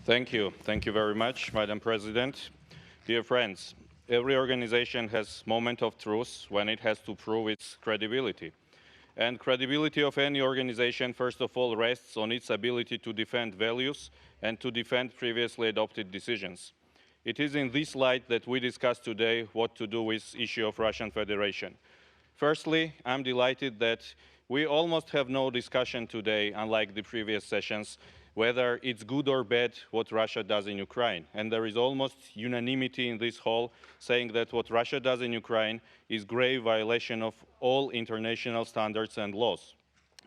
Thank you. Thank you very much, Madam President. Dear friends, every organization has moment of truth when it has to prove its credibility. And credibility of any organization, first of all, rests on its ability to defend values and to defend previously adopted decisions. It is in this light that we discuss today what to do with the issue of Russian Federation. Firstly, I'm delighted that we almost have no discussion today, unlike the previous sessions, whether it's good or bad what Russia does in Ukraine. And there is almost unanimity in this hall saying that what Russia does in Ukraine is grave violation of all international standards and laws.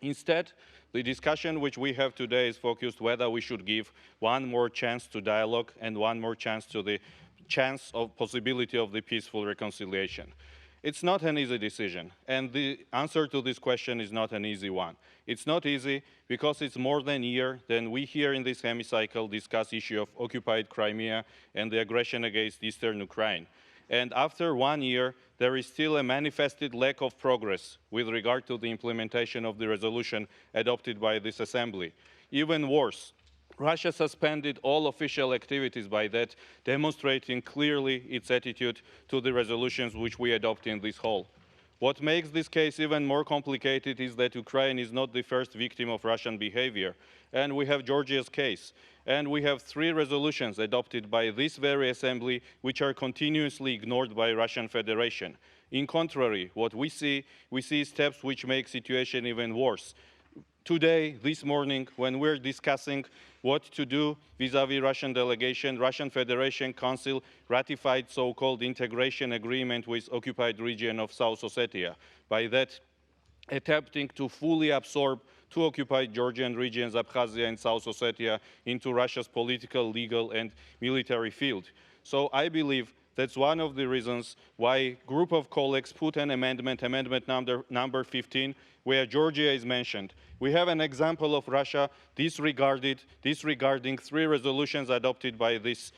Instead, the discussion which we have today is focused whether we should give one more chance to dialogue and one more chance to the chance of possibility of the peaceful reconciliation. It's not an easy decision, and the answer to this question is not an easy one. It's not easy because it's more than a year that we here in this hemicycle discuss the issue of occupied Crimea and the aggression against eastern Ukraine. And after 1 year, there is still a manifested lack of progress with regard to the implementation of the resolution adopted by this assembly. Even worse, Russia suspended all official activities by that, demonstrating clearly its attitude to the resolutions which we adopt in this hall. What makes this case even more complicated is that Ukraine is not the first victim of Russian behavior. And we have Georgia's case. And we have 3 resolutions adopted by this very assembly which are continuously ignored by Russian Federation. In contrary, what we see steps which make the situation even worse. Today, this morning, when we're discussing what to do vis-à-vis Russian delegation, Russian Federation Council ratified so-called integration agreement with occupied region of South Ossetia. By that, attempting to fully absorb 2 occupied Georgian regions, Abkhazia and South Ossetia, into Russia's political, legal, and military field. So I believe that's one of the reasons why a group of colleagues put an amendment number 15, where Georgia is mentioned. We have an example of Russia disregarding 3 resolutions adopted by this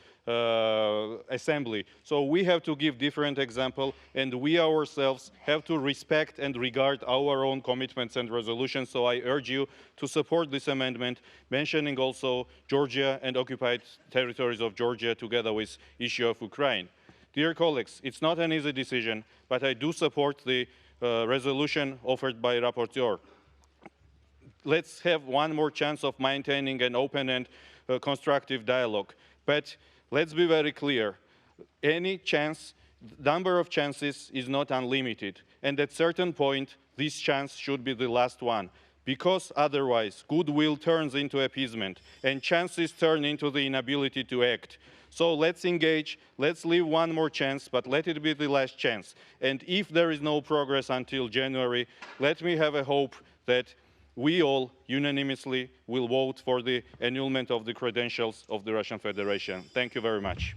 assembly. So we have to give different example, and we ourselves have to respect and regard our own commitments and resolutions. So I urge you to support this amendment, mentioning also Georgia and occupied territories of Georgia together with issue of Ukraine. Dear colleagues, it's not an easy decision, but I do support the resolution offered by rapporteur. Let's have one more chance of maintaining an open and constructive dialogue. But let's be very clear. Number of chances is not unlimited. And at a certain point, this chance should be the last one. Because otherwise, goodwill turns into appeasement, and chances turn into the inability to act. So let's engage, let's leave one more chance, but let it be the last chance. And if there is no progress until January, let me have a hope that we all unanimously will vote for the annulment of the credentials of the Russian Federation. Thank you very much.